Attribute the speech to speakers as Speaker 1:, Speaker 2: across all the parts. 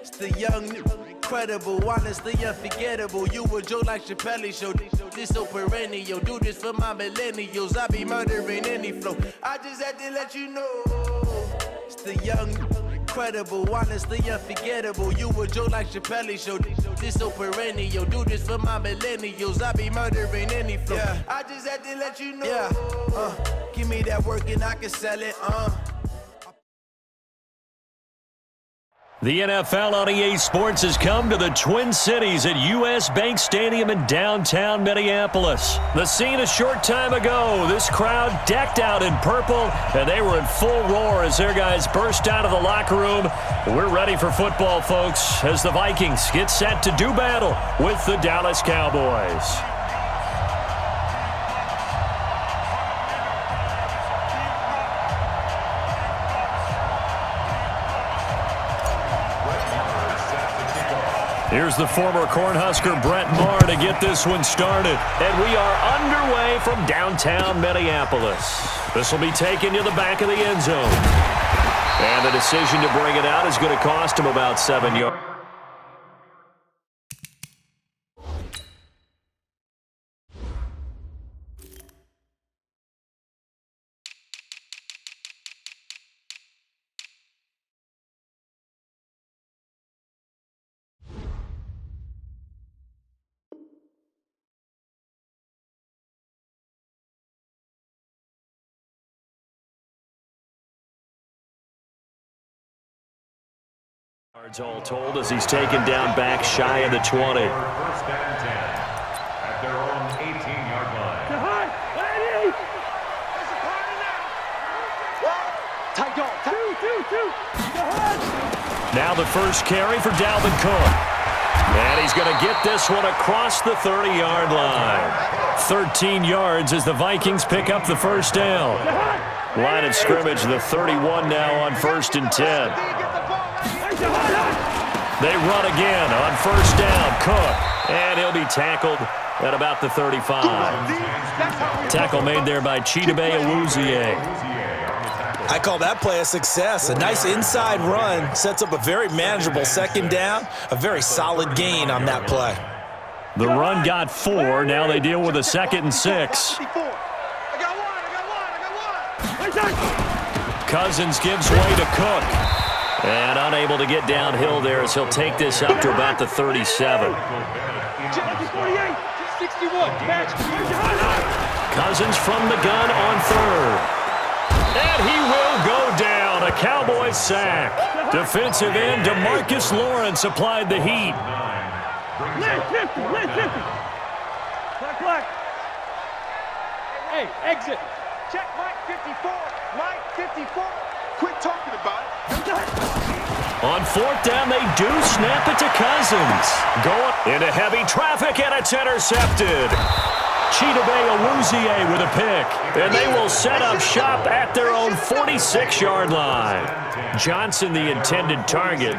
Speaker 1: It's the young, incredible, honestly unforgettable. You a joke like Chappelle Show. This so perennial. Do this for my millennials. I be murdering any flow. I just had to let you know. It's the young, incredible, honestly unforgettable. You a joke like Chappelle Show. This so perennial. Do this for my millennials. I be murdering any flow. Yeah. I just had to let you know. Yeah. Give me that work and I can sell it.
Speaker 2: The NFL on EA Sports has come to the Twin Cities at U.S. Bank Stadium in downtown Minneapolis. The scene a short time ago, this crowd decked out in purple, and they were in full roar as their guys burst out of the locker room. We're ready for football, folks, as the Vikings get set to do battle with the Dallas Cowboys. Here's the former Cornhusker Brett Maher to get this one started. And we are underway from downtown Minneapolis. This will be taken to the back of the end zone. And the decision to bring it out is going to cost him about 7 yards. All told as he's taken down back shy of the 20.
Speaker 3: First and 10 at their own 18-yard line.
Speaker 2: Now the first carry for Dalvin Cook. And he's going to get this one across the 30-yard line. 13 yards as the Vikings pick up the first down. Line of scrimmage, the 31 now on 1st and 10. They run again on first down. Cook. And he'll be tackled at about the 35. Tackle made there by Chidobe Awuzie.
Speaker 4: I call that play a success. A nice inside run. Sets up a very manageable second down. A very solid gain on that play.
Speaker 2: The run got 4. Now they deal with a 2nd and 6. Cousins gives way to Cook. And unable to get downhill there as he'll take this up to about the 37. Cousins from the gun on 3rd. And he will go down. A Cowboys sack. Defensive end DeMarcus Lawrence applied the heat.
Speaker 5: Hey, exit. Check Mike 54. Mike 54. Quit talking about it.
Speaker 2: On 4th down, they do snap it to Cousins. Going into heavy traffic, and it's intercepted. Chidobe Awuzie with a pick. And they will set up shop at their own 46-yard line. Johnson, the intended target.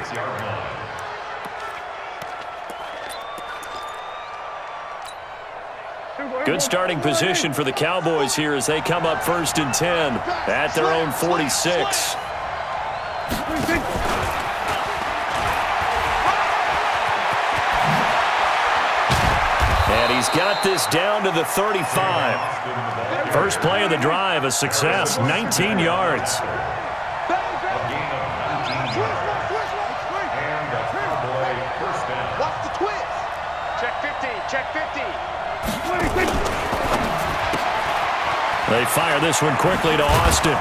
Speaker 2: Good starting position for the Cowboys here as they come up 1st and 10 at their own 46. And he's got this down to the 35. First play of the drive, a success, 19 yards.
Speaker 5: Watch the twist. Check 50. Check 50.
Speaker 2: They fire this one quickly to Austin.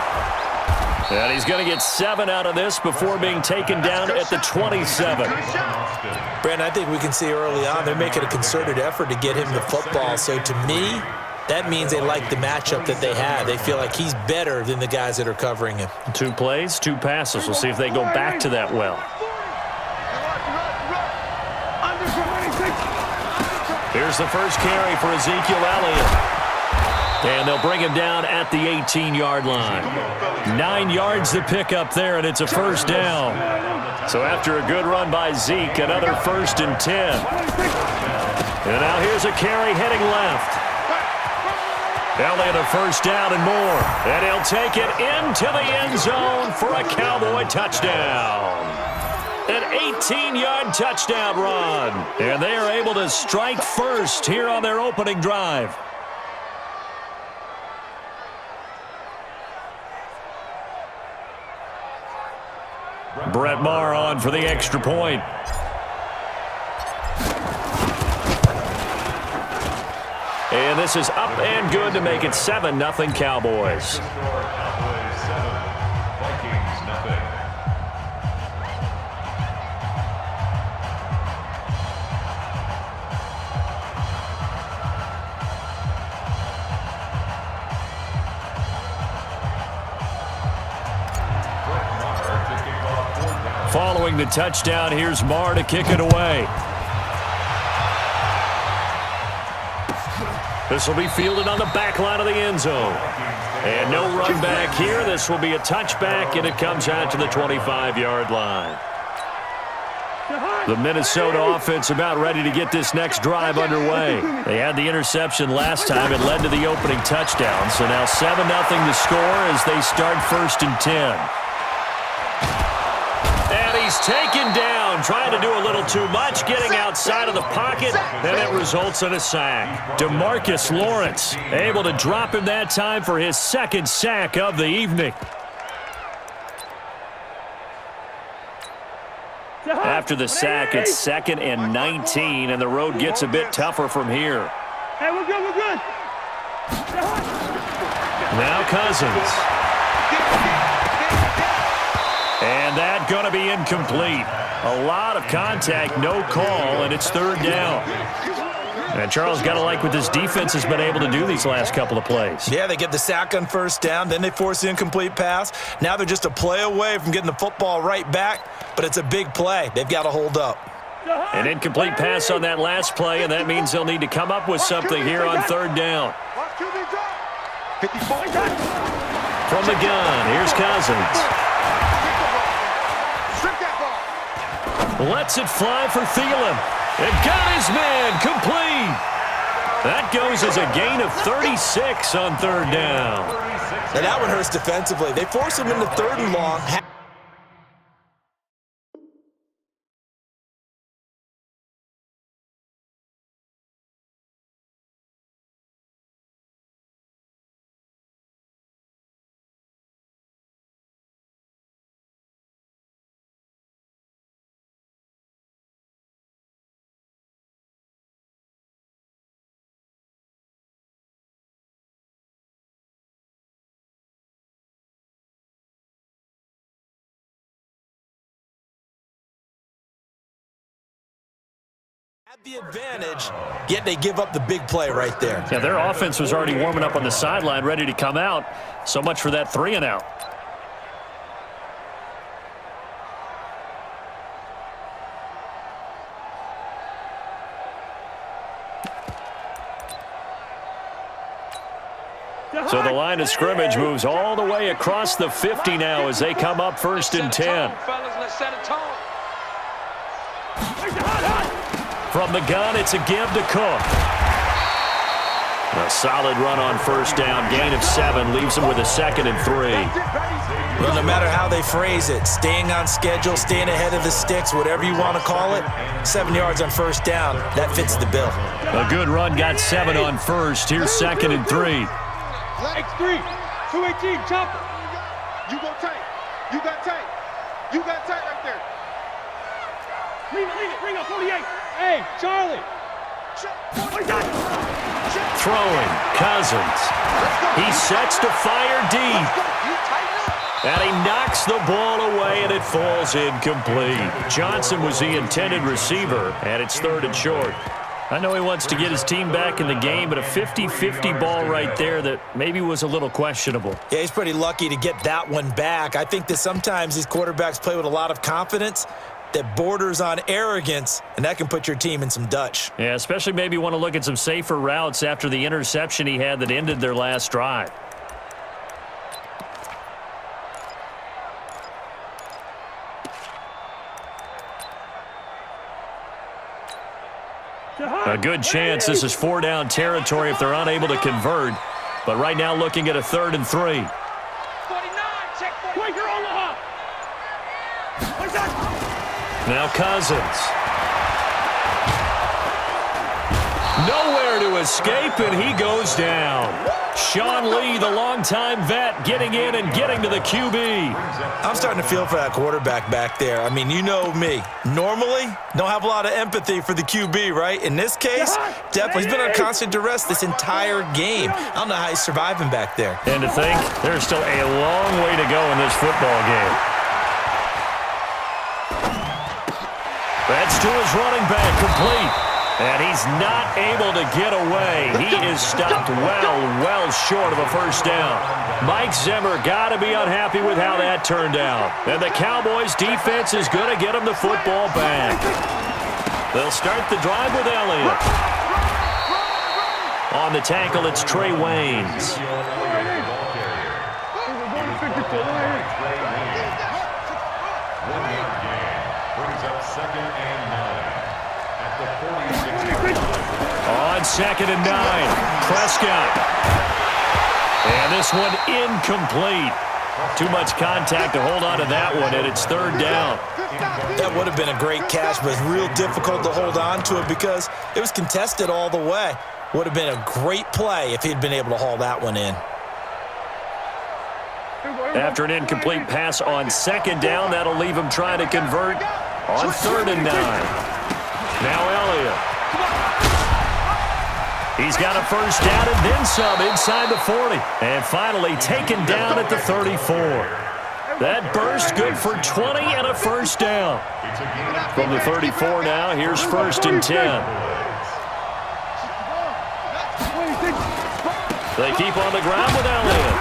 Speaker 2: And he's going to get 7 out of this before being taken down at the 27.
Speaker 4: Brandon, I think we can see early on they're making a concerted effort to get him the football. So to me, that means they like the matchup that they have. They feel like he's better than the guys that are covering him. 2
Speaker 2: plays, 2 passes. We'll see if they go back to that well. Here's the first carry for Ezekiel Elliott. And they'll bring him down at the 18-yard line. 9 yards to pick up there, and it's a first down. So after a good run by Zeke, another 1st and 10. And now here's a carry heading left. Elliott a 1st down and more. And he'll take it into the end zone for a Cowboy touchdown. An 18-yard touchdown run. And they are able to strike first here on their opening drive. Brett Maher on for the extra point. And this is up and good to make it 7-0 Cowboys. Following the touchdown, here's Maher to kick it away. This will be fielded on the back line of the end zone. And no run back here. This will be a touchback, and it comes out to the 25-yard line. The Minnesota offense about ready to get this next drive underway. They had the interception last time. It led to the opening touchdown. So now 7-0 to score as they start 1st and 10. And he's taken down, trying to do a little too much, getting outside of the pocket, and it results in a sack. DeMarcus Lawrence able to drop him that time for his 2nd sack of the evening. After the sack, it's 2nd and 19, and the road gets a bit tougher from here.
Speaker 5: Hey, we're good, we're good.
Speaker 2: Now Cousins. And that going to be incomplete. A lot of contact, no call, and it's 3rd down. And Charles, got to like what this defense has been able to do these last couple of plays.
Speaker 4: Yeah, they get the sack on 1st down, then they force the incomplete pass. Now they're just a play away from getting the football right back, but it's a big play. They've got to hold up.
Speaker 2: An incomplete pass on that last play, and that means they'll need to come up with something here on 3rd down. From the gun, here's Cousins. Lets it fly for Thielen. And got his man complete. That goes as a gain of 36 on 3rd down.
Speaker 4: Now that one hurts defensively. They force him into 3rd and long. Had the advantage, yet they give up the big play right there.
Speaker 2: Yeah, their offense was already warming up on the sideline, ready to come out. So much for that 3-and-out. So the line of scrimmage moves all the way across the 50 now as they come up 1st and 10. From the gun, it's a give to Cook. A solid run on 1st down, gain of 7, leaves him with a 2nd and 3.
Speaker 4: Well, no matter how they phrase it, staying on schedule, staying ahead of the sticks, whatever you want to call it, 7 yards on 1st down, that fits the bill.
Speaker 2: A good run, got 7 on 1st. Here's 2nd and 3.
Speaker 5: X3, 218, chopper. You go tight. You got tight. You got tight right there. Leave it, bring up 48. Hey, Charlie.
Speaker 2: Throwing, Cousins. He sets to fire deep. And he knocks the ball away, and it falls incomplete. Johnson was the intended receiver, and it's 3rd and short. I know he wants to get his team back in the game, but a 50-50 ball right there that maybe was a little questionable.
Speaker 4: Yeah, he's pretty lucky to get that one back. I think that sometimes these quarterbacks play with a lot of confidence that borders on arrogance, and that can put your team in some Dutch.
Speaker 2: Yeah, especially maybe want to look at some safer routes after the interception he had that ended their last drive. A good chance this is 4-down territory if they're unable to convert. But right now looking at a 3rd and 3.
Speaker 5: 49, check Quaker Omaha.
Speaker 2: Now Cousins. Nowhere to escape, and he goes down. Sean Lee, the longtime vet, getting in and getting to the QB.
Speaker 4: I'm starting to feel for that quarterback back there. I mean, you know me. Normally, don't have a lot of empathy for the QB, right? In this case, definitely. He's been on constant duress this entire game. I don't know how he's surviving back there.
Speaker 2: And to think, there's still a long way to go in this football game. That's to his running back, complete. And he's not able to get away. He is stopped well short of a first down. Mike Zimmer got to be unhappy with how that turned out. And the Cowboys' defense is going to get him the football back. They'll start the drive with Elliott. On the tackle, it's Trey Waynes. On 2nd and 9, Prescott. And this one incomplete. Too much contact to hold on to that one, and it's 3rd down.
Speaker 4: That would have been a great catch, but it's real difficult to hold on to it because it was contested all the way. Would have been a great play if he'd been able to haul that one in.
Speaker 2: After an incomplete pass on 2nd down, that'll leave him trying to convert on 3rd and 9. Now Elliott. He's got a first down and then some inside the 40. And finally taken down at the 34. That burst good for 20 and a first down. From the 34 now, here's 1st and 10. They keep on the ground with Elliott.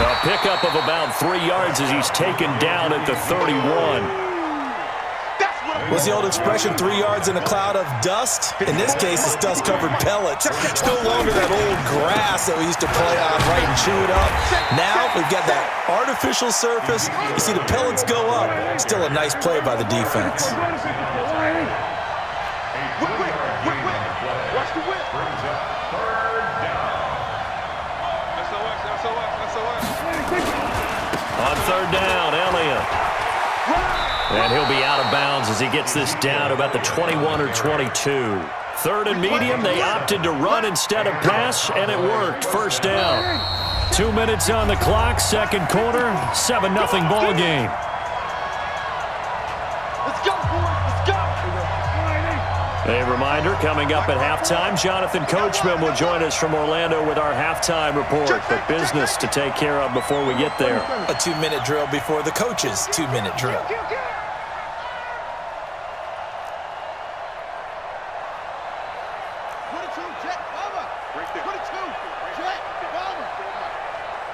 Speaker 2: A pickup of about 3 yards as he's taken down at the 31.
Speaker 4: What's the old expression, 3 yards in a cloud of dust? In this case, it's dust-covered pellets. It's no longer that old grass that we used to play on, right, and chew it up. Now we've got that artificial surface. You see the pellets go up. Still a nice play by the defense.
Speaker 5: Watch the whip.
Speaker 2: On 3rd down, Elliott. And he'll be out of bounds as he gets this down to about the 21 or 22. 3rd and medium, they opted to run instead of pass, and it worked. First down. 2 minutes on the clock, 2nd quarter, 7-0 ball game.
Speaker 5: Let's go, boys. Let's go.
Speaker 2: A reminder, coming up at halftime, Jonathan Coachman will join us from Orlando with our halftime report. But business to take care of before we get there.
Speaker 4: A 2-minute drill before the coach's 2-minute drill.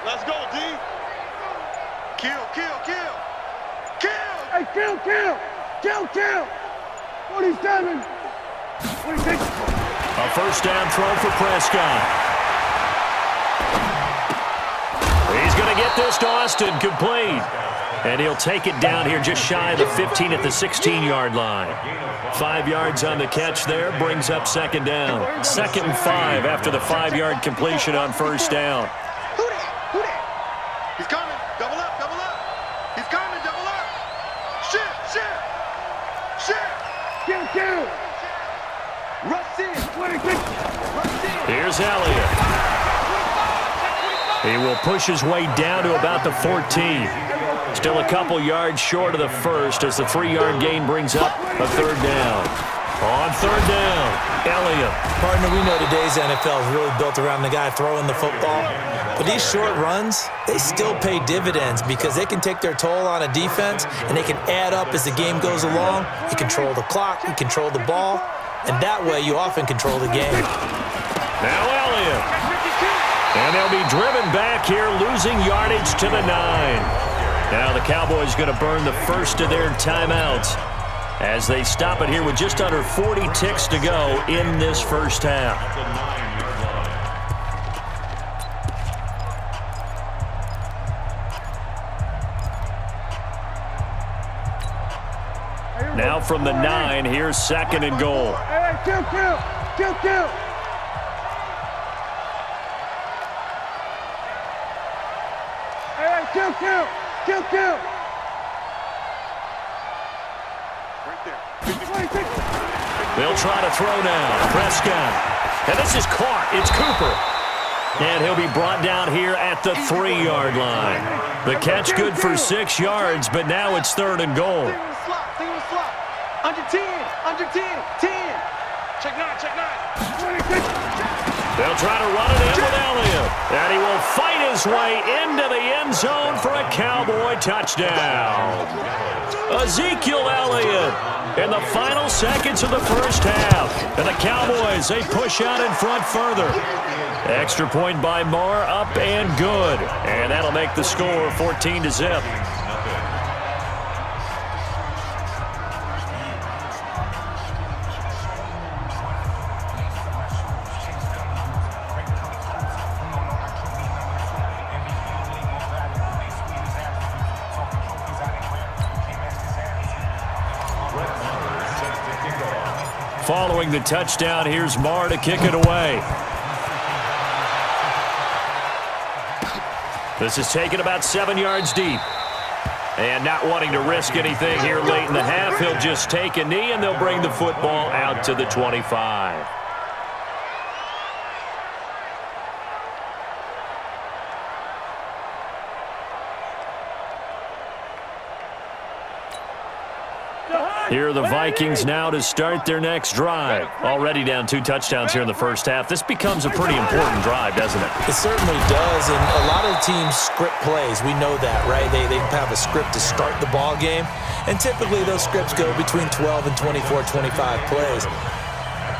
Speaker 5: Let's go, D. Kill. Hey, kill. 47. 46.
Speaker 2: A first down throw for Prescott. He's going to get this to Austin, complete. And he'll take it down here just shy of the 15 at the 16-yard line. 5 yards on the catch there, brings up 2nd down. 2nd and 5 after the 5-yard completion on first down.
Speaker 5: Who that? He's coming. Double up. He's coming. Double up. Shit. Kill. Rush in. 26.
Speaker 2: Here's Elliott. He will push his way down to about the 14. Still a couple yards short of the first as the 3-yard gain brings up a 3rd down. On 3rd down, Elliott.
Speaker 4: Partner, we know today's NFL is really built around the guy throwing the football. But these short runs, they still pay dividends because they can take their toll on a defense and they can add up as the game goes along. You control the clock, you control the ball, and that way you often control the game.
Speaker 2: Now Elliott. And they'll be driven back here, losing yardage to the 9. Now the Cowboys going to burn the first of their timeouts as they stop it here with just under 40 ticks to go in this first half.
Speaker 5: Hey,
Speaker 2: Now from the 9, here's 2nd and goal.
Speaker 5: Hey, kill. Hey, kill. Right there.
Speaker 2: They'll try to throw now. Prescott. And this is caught. It's Cooper. And he'll be brought down here at the 3-yard line. The catch good for 6 yards, but now it's 3rd and goal.
Speaker 5: Stay on the slot. Under 10. 10. Check 9.
Speaker 2: They'll try to run it in with Elliott. And he will fight his way into the end zone for a Cowboy touchdown. Ezekiel Elliott in the final seconds of the first half. And the Cowboys, they push out in front further. Extra point by Marr, up and good. And that'll make the score 14-0. Following the touchdown, here's Marr to kick it away. This is taken about 7 yards deep. And not wanting to risk anything here late in the half, he'll just take a knee, and they'll bring the football out to the 25. Here are the Vikings now to start their next drive. Already down 2 touchdowns here in the first half. This becomes a pretty important drive, doesn't it?
Speaker 4: It certainly does, and a lot of teams script plays. We know that, right? They have a script to start the ball game, and typically those scripts go between 12 and 24, 25 plays.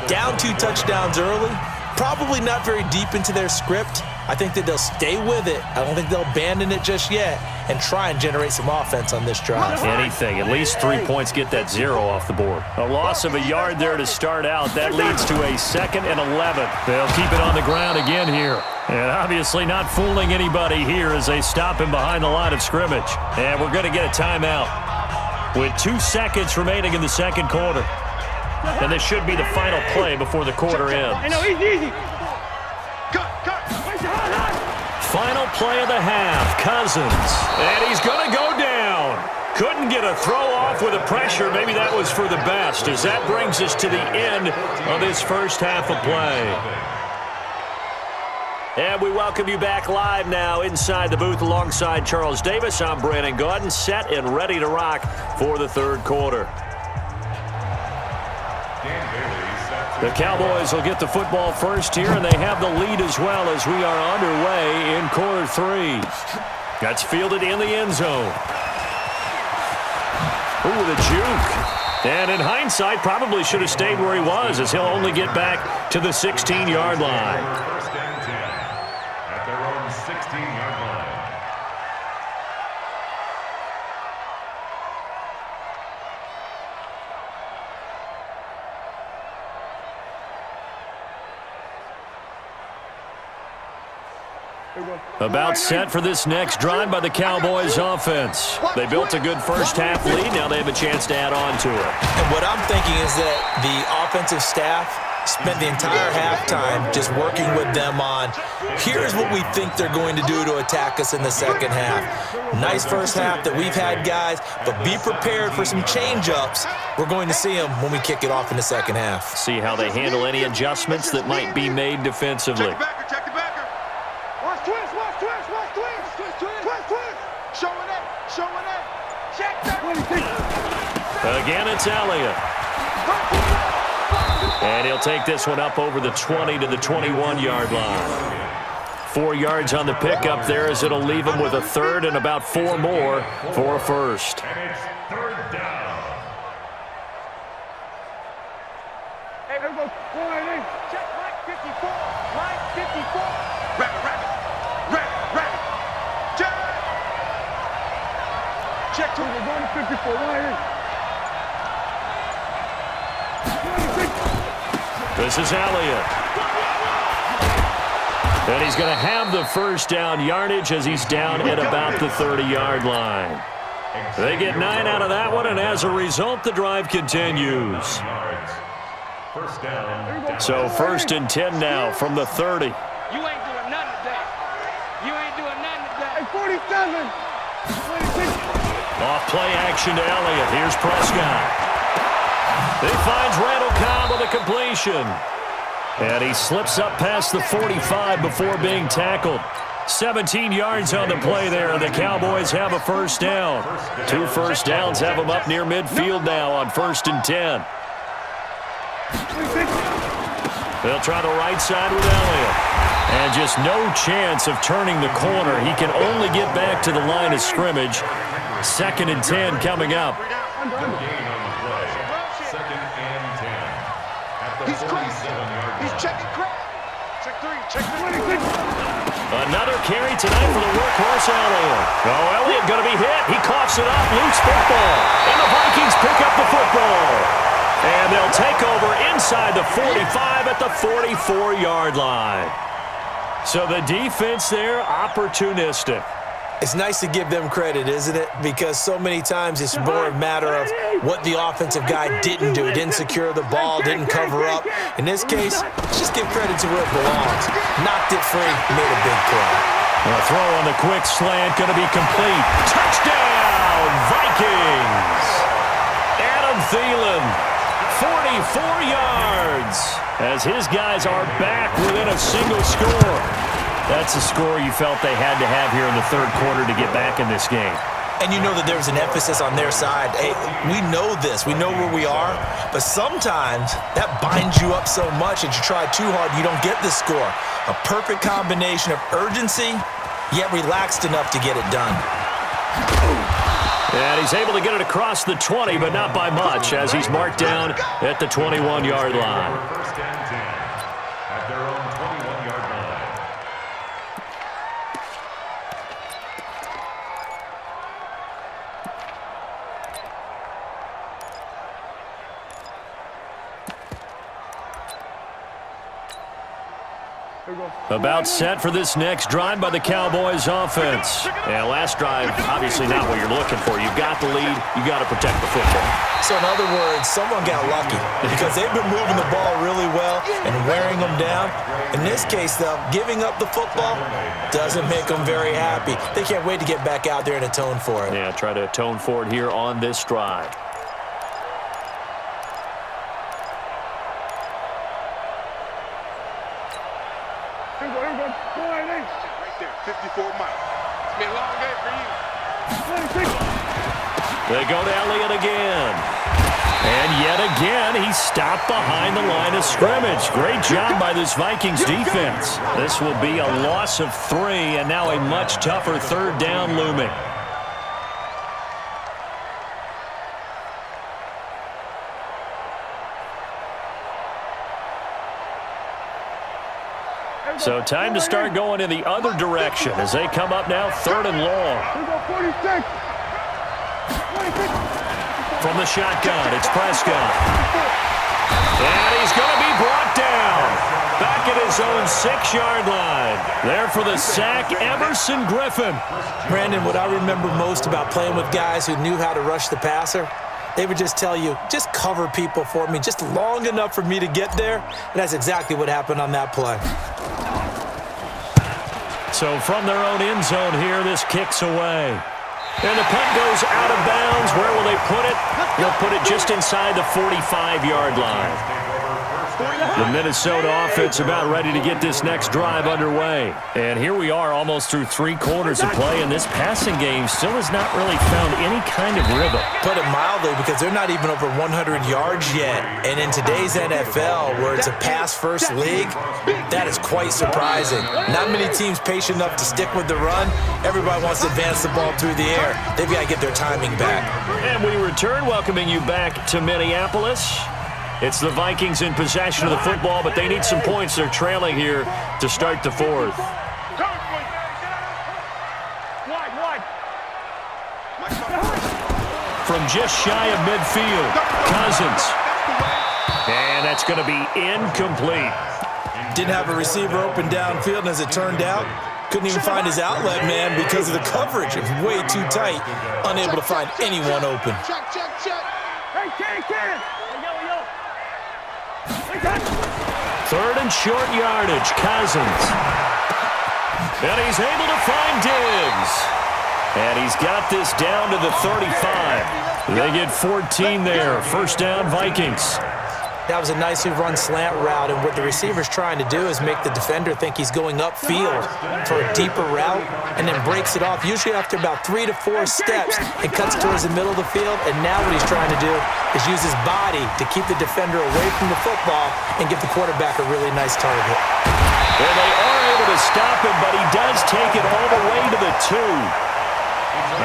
Speaker 4: Down 2 touchdowns early, probably not very deep into their script. I think that they'll stay with it. I don't think they'll abandon it just yet and try and generate some offense on this drive.
Speaker 2: Anything. At least 3 points get that 0 off the board. A loss of a yard there to start out. That leads to a 2nd and 11. They'll keep it on the ground again here. And obviously not fooling anybody here as they stop him behind the line of scrimmage. And we're going to get a timeout with 2 seconds remaining in the second quarter. And this should be the final play before the quarter ends.
Speaker 5: Easy.
Speaker 2: Final play of the half, Cousins. And he's going to go down. Couldn't get a throw off with the pressure. Maybe that was for the best, as that brings us to the end of this first half of play. And we welcome you back live now inside the booth alongside Charles Davis. I'm Brandon Gaudin, set and ready to rock for the third quarter. The Cowboys will get the football first here, and they have the lead as well as we are underway in quarter 3. That's fielded in the end zone. Ooh, the juke. And in hindsight, probably should have stayed where he was, as he'll only get back to the 16-yard line.
Speaker 3: First and 10 at their own 16-yard line.
Speaker 2: About set for this next drive by the Cowboys offense. They built a good first half lead. Now they have a chance to add on to it.
Speaker 4: And what I'm thinking is that the offensive staff spent the entire halftime just working with them on, here's what we think they're going to do to attack us in the second half. Nice first half that we've had, guys, but be prepared for some change-ups. We're going to see them when we kick it off in the second half.
Speaker 2: See how they handle any adjustments that might be made defensively.
Speaker 5: Check the backer. Watch twist. Showing it. Check that.
Speaker 2: Again, it's Elliott. And he'll take this one up over the 20 to the 21-yard line. 4 yards on the pickup there, as it'll leave him with a third and about 4 more for a first.
Speaker 3: And it's third down.
Speaker 5: Hey, let's go. Check line 54. Line 54. Rapid. Check to the 154. Line.
Speaker 2: This is Elliott. And he's going to have the first down yardage as he's down at about the 30-yard line. They get 9 out of that one, and as a result, the drive continues.
Speaker 3: First down.
Speaker 2: So 1st and 10 now from the 30.
Speaker 5: You ain't doing nothing today. You ain't doing nothing today. Hey, 47. 26.
Speaker 2: Off play action to Elliott. Here's Prescott. He finds Randall Cobb with a completion. And he slips up past the 45 before being tackled. 17 yards on the play there. The Cowboys have a first down. 2 first downs have them up near midfield now on 1st and 10. They'll try the right side with Elliott. And just no chance of turning the corner. He can only get back to the line of scrimmage. 2nd and 10 coming up.
Speaker 3: Gain on the play. 2nd and 10. At the 47-yard line.
Speaker 5: He's checking crap. Check 3. Check 26.
Speaker 2: Another carry tonight for the workhorse Elliott. Oh, Elliott going to be hit. He coughs it up. Loose football. And the Vikings pick up the football. And they'll take over inside the 45 at the 44-yard line. So the defense there, opportunistic.
Speaker 4: It's nice to give them credit, isn't it? Because so many times it's more a matter of what the offensive guy didn't do. Didn't secure the ball, didn't cover up. In this case, let's just give credit to where it belongs. Knocked it free, made a big play.
Speaker 2: A throw on the quick slant, going to be complete. Touchdown, Vikings! Adam Thielen, 44 yards, as his guys are back within a single score. That's a score you felt they had to have here in the 3rd quarter to get back in this game.
Speaker 4: And you know that there's an emphasis on their side. Hey, we know this. We know where we are. But sometimes that binds you up so much that you try too hard, you don't get the score. A perfect combination of urgency, yet relaxed enough to get it done.
Speaker 2: And he's able to get it across the 20, but not by much, as he's marked down at the 21-yard line.
Speaker 3: 1st and 10. At their own 21-yard line.
Speaker 2: About set for this next drive by the Cowboys offense. And last drive, obviously not what you're looking for. You've got the lead. You've got to protect the football.
Speaker 4: So in other words, someone got lucky because they've been moving the ball really well and wearing them down. In this case, though, giving up the football doesn't make them very happy. They can't wait to get back out there and atone for it.
Speaker 2: Yeah, try to atone for it here on this drive.
Speaker 5: Right there, 54 miles. It's been a long day for you. 26.
Speaker 2: They go to Elliott again. And yet again, he stopped behind the line of scrimmage. Great job by this Vikings defense. This will be a loss of 3, and now a much tougher 3rd down looming. So time to start going in the other direction as they come up now 3rd and long. From the shotgun, it's Prescott. And he's going to be brought down. Back at his own 6-yard line. There for the sack, Emerson Griffin.
Speaker 4: Brandon, what I remember most about playing with guys who knew how to rush the passer, they would just tell you, just cover people for me, just long enough for me to get there. And that's exactly what happened on that play.
Speaker 2: So from their own end zone here, this kicks away. And the punt goes out of bounds. Where will they put it? They'll put it just inside the 45-yard line. The Minnesota offense about ready to get this next drive underway. And here we are almost through 3 quarters of play, and this passing game still has not really found any kind of rhythm.
Speaker 4: Put it mildly, because they're not even over 100 yards yet. And in today's NFL, where it's a pass-first league, that is quite surprising. Not many teams patient enough to stick with the run. Everybody wants to advance the ball through the air. They've got to get their timing back.
Speaker 2: And we return, welcoming you back to Minneapolis. It's the Vikings in possession of the football, but they need some points. They're trailing here to start the 4th. From just shy of midfield, Cousins. And that's going to be incomplete.
Speaker 4: Didn't have a receiver open downfield, and as it turned out, Couldn't even find his outlet, man, because of the coverage. It's way too tight. Unable to find anyone open.
Speaker 5: Check, check, check. Hey, can.
Speaker 2: Third and short yardage, Cousins. And he's able to find Diggs. And he's got this down to the 35. They get 14 there. First down, Vikings.
Speaker 4: That was a nicely run slant route, and what the receiver's trying to do is make the defender think he's going upfield for a deeper route and then breaks it off, usually after about 3 to 4 steps, and cuts towards the middle of the field. And now what he's trying to do is use his body to keep the defender away from the football and give the quarterback a really nice target.
Speaker 2: Well, they are able to stop him, but he does take it all the way to the 2.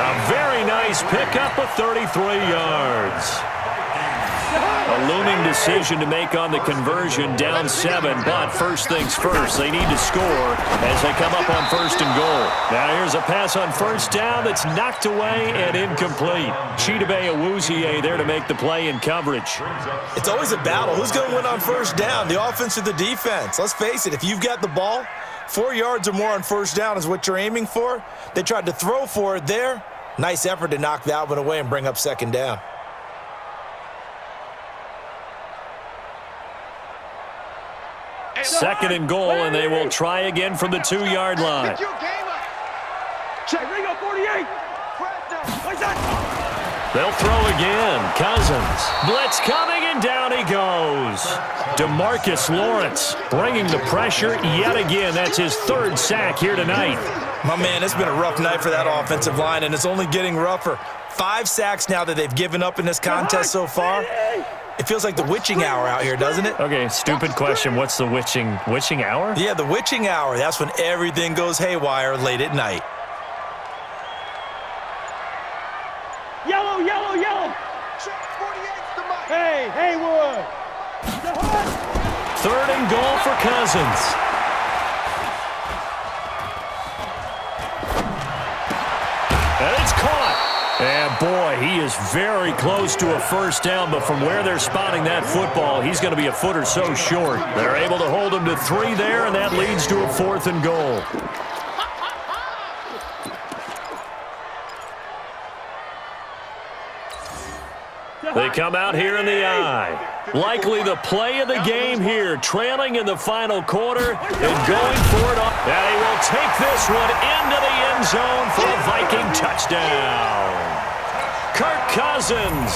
Speaker 2: A very nice pickup of 33 yards. A looming decision to make on the conversion, down 7, but first things first, they need to score as they come up on first and goal. Now here's a pass on first down that's knocked away and incomplete. Chidobe Awuzie there to make the play in coverage.
Speaker 4: It's always a battle. Who's going to win on first down, the offense or the defense? Let's face it, if you've got the ball, 4 yards or more on first down is what you're aiming for. They tried to throw for it there. Nice effort to knock that one away and bring up second down.
Speaker 2: Second and goal, and they will try again from the 2-yard line.
Speaker 5: Check, Ringo 48.
Speaker 2: They'll throw again. Cousins. Blitz coming, and down he goes. DeMarcus Lawrence bringing the pressure yet again. That's his 3rd sack here tonight.
Speaker 4: My man, it's been a rough night for that offensive line, and it's only getting rougher. 5 sacks now that they've given up in this contest so far. It feels like the witching hour out here, doesn't it?
Speaker 2: Okay, stupid question. What's the witching hour?
Speaker 4: Yeah, the witching hour. That's when everything goes haywire late at night.
Speaker 5: Yellow. Hey, Haywood.
Speaker 2: 3rd and goal for Cousins. And it's caught. And boy, he is very close to a first down, but from where they're spotting that football, he's going to be a foot or so short. They're able to hold him to 3 there, and that leads to a 4th and goal. They come out here in the eye. Likely the play of the game here, trailing in the final quarter and going for it. And he will take this one into the end zone for a Viking touchdown. Kirk Cousins,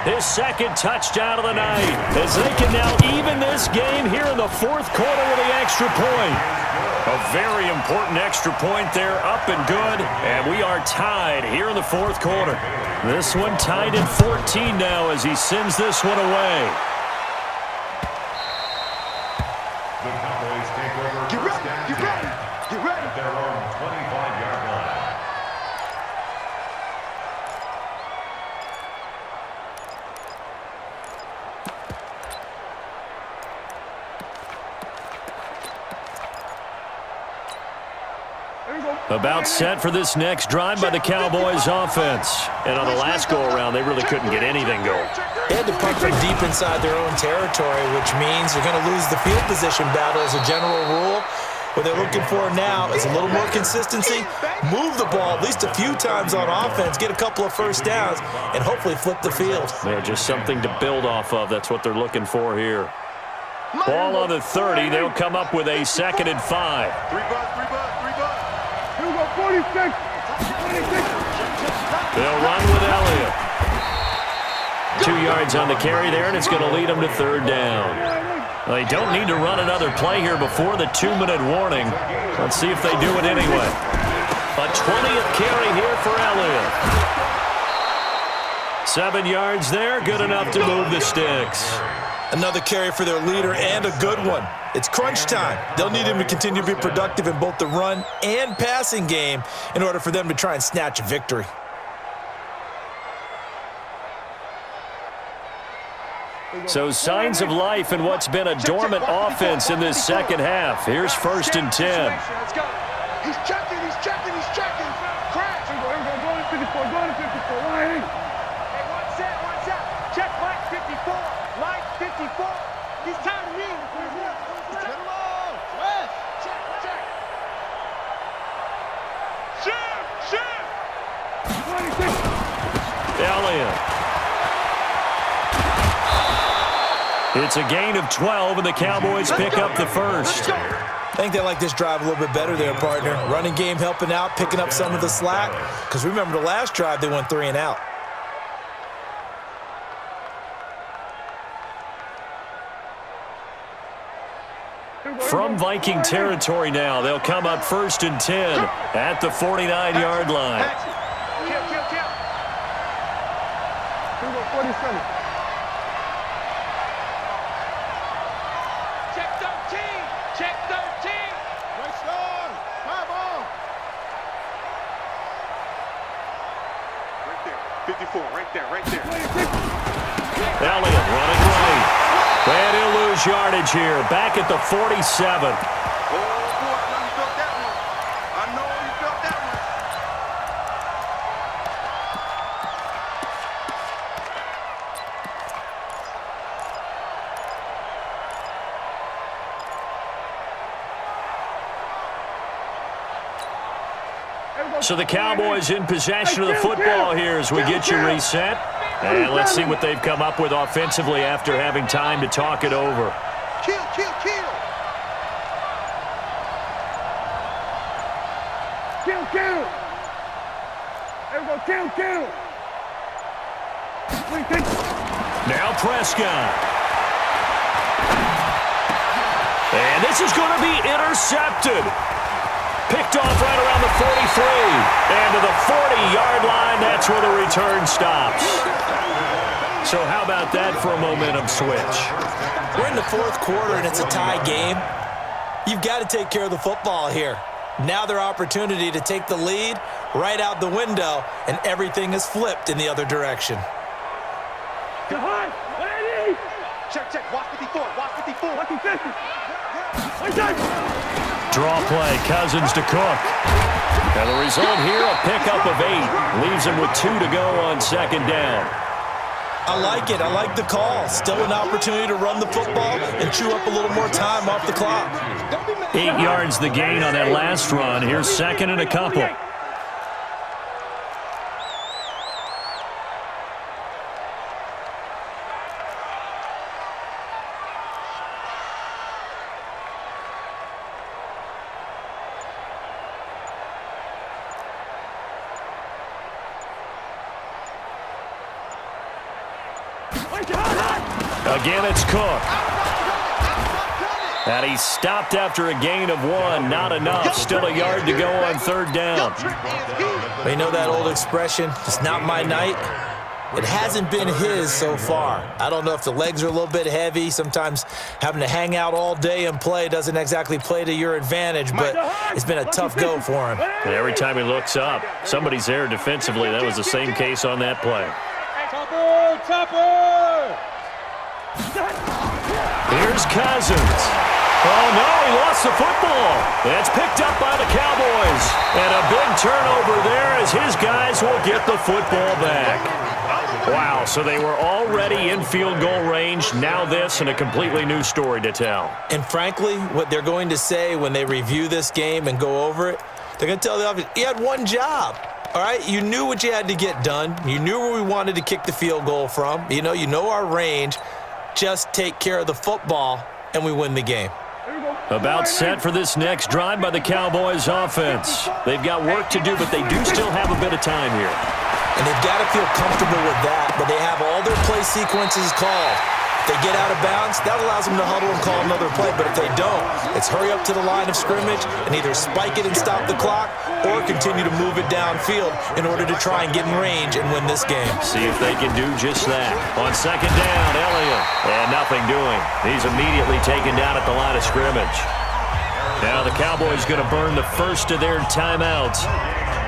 Speaker 2: his 2nd touchdown of the night, as they can now even this game here in the 4th quarter with the extra point. A very important extra point there, up and good, and we are tied here in the 4th quarter. This one tied at 14 now as he sends this one away.
Speaker 3: The Cowboys take over first down. Get ready. At their own 25-yard line.
Speaker 2: About set for this next drive by the Cowboys offense. And on the last go-around, they really couldn't get anything going.
Speaker 4: They had to punt from deep inside their own territory, which means you're going to lose the field position battle as a general rule. What they're looking for now is a little more consistency, move the ball at least a few times on offense, get a couple of first downs, and hopefully flip the field.
Speaker 2: Yeah, just something to build off of. That's what they're looking for here. Ball on the 30. They'll come up with a 2nd and 5.
Speaker 5: 46.
Speaker 2: They'll run with Elliott. 2 yards on the carry there, and it's going to lead them to 3rd down. Well, they don't need to run another play here before the 2-minute warning. Let's see if they do it anyway. A 20th carry here for Elliott. 7 yards there, good enough to move the sticks.
Speaker 4: Another carry for their leader, and a good one. It's crunch time. They'll need him to continue to be productive in both the run and passing game in order for them to try and snatch a victory.
Speaker 2: So signs of life in what's been a dormant offense in this second half. Here's 1st and 10.
Speaker 5: Let's go. He's checking. Crash. Go to 54. Line. Hey, one set. Check line 54. Line 54. He's timing me. Get him on. Check.
Speaker 2: It's a gain of 12, and the Cowboys pick up the first.
Speaker 4: I think they like this drive a little bit better there, partner. Running game helping out, picking up some of the slack. Because remember, the last drive, they went 3 and out.
Speaker 2: From Viking territory now, they'll come up 1st and 10 at the 49-yard line.
Speaker 5: Kill. 47. Check 13. Right side. 5 on. Right there. 54. Right there.
Speaker 2: Elliott running right. And he'll lose yardage here. Back at the 47.
Speaker 5: Oh, boy, I know you felt that one. I know you felt that one.
Speaker 2: So the Cowboys in possession of the football here as we get you reset. And let's see what they've come up with offensively after having time to talk it over.
Speaker 5: Kill. Kill.
Speaker 2: Now Prescott. And this is going to be intercepted. Picked off right around the 43. And to the 40-yard line, that's where the return stops. So how about that for a momentum switch?
Speaker 4: We're in the 4th quarter, and it's a tie game. You've got to take care of the football here. Now their opportunity to take the lead right out the window, and everything is flipped in the other direction.
Speaker 5: Check. Watch 54. Watch 50.
Speaker 2: Draw play, Cousins to Cook. And the result here, a pickup of 8. Leaves him with 2 to go on 2nd down.
Speaker 4: I like it. I like the call. Still an opportunity to run the football and chew up a little more time off the clock.
Speaker 2: 8 yards the gain on that last run. Here's 2nd and a couple. Again, it's Cook. And he stopped after a gain of 1. Not enough. Still a yard to go on 3rd down.
Speaker 4: We know that old expression, it's not my night. It hasn't been his so far. I don't know if the legs are a little bit heavy. Sometimes having to hang out all day and play doesn't exactly play to your advantage, but it's been a tough go for him.
Speaker 2: And every time he looks up, somebody's there defensively. That was the same case on that play.
Speaker 5: Topper!
Speaker 2: Here's Cousins. Oh, no, he lost the football. It's picked up by the Cowboys. And a big turnover there as his guys will get the football back. Wow, so they were already in field goal range. Now this and a completely new story to tell.
Speaker 4: And frankly, what they're going to say when they review this game and go over it, they're going to tell the offense, you had one job. All right, you knew what you had to get done. You knew where we wanted to kick the field goal from. You know our range. Just take care of the football, and we win the game.
Speaker 2: About set for this next drive by the Cowboys offense. They've got work to do, but they do still have a bit of time here.
Speaker 4: And they've got to feel comfortable with that, but they have all their play sequences called. If they get out of bounds, that allows them to huddle and call another play. But if they don't, it's hurry up to the line of scrimmage and either spike it and stop the clock or continue to move it downfield in order to try and get in range and win this game.
Speaker 2: See if they can do just that. On 2nd down, Elliott. And nothing doing. He's immediately taken down at the line of scrimmage. Now the Cowboys going to burn the first of their timeouts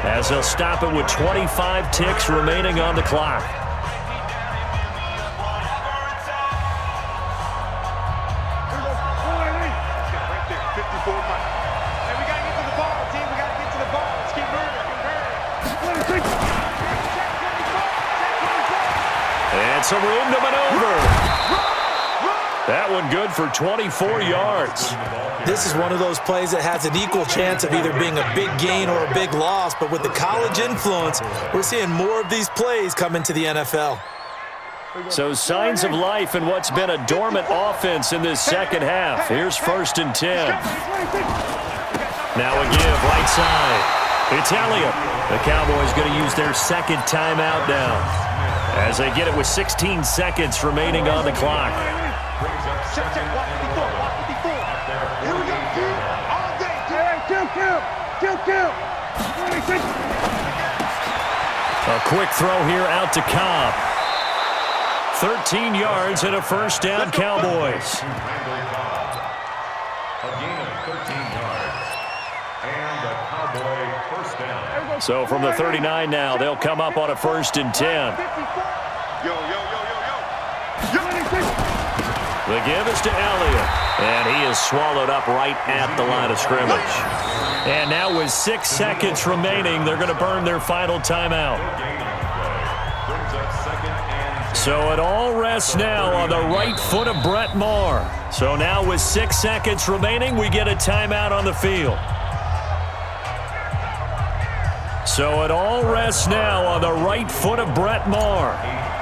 Speaker 2: as they'll stop it with 25 ticks remaining on the clock. And some room to maneuver. That one good for 24 yards.
Speaker 4: This is one of those plays that has an equal chance of either being a big gain or a big loss, but with the college influence, we're seeing more of these plays come into the NFL.
Speaker 2: So signs of life in what's been a dormant offense in this second half. Here's 1st and 10. Now a give right side. It's Elliott. The Cowboys going to use their second timeout now as they get it with 16 seconds remaining on the clock. A quick throw here out to Cobb. 13 yards and a first down, Cowboys. So from the 39 now, they'll come up on a 1st and 10. The give is to Elliott, and he is swallowed up right at the line of scrimmage. And now with 6 seconds remaining, they're going to burn their final timeout. So it all rests now on the right foot of Brett Maher. So now with 6 seconds remaining, we get a timeout on the field. So it all rests now on the right foot of Brett Maher.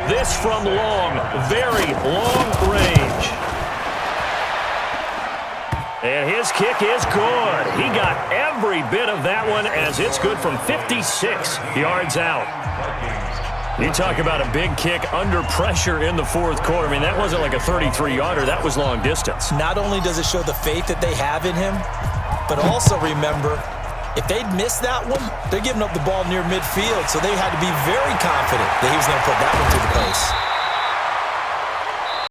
Speaker 2: This from long, very long range. And his kick is good. He got every bit of that one as it's good from 56 yards out. You talk about a big kick under pressure in the 4th quarter. I mean, that wasn't like a 33-yarder. That was long distance.
Speaker 4: Not only does it show the faith that they have in him, but also remember, if they'd missed that one, they're giving up the ball near midfield, so they had to be very confident that he was going to put that one through the post.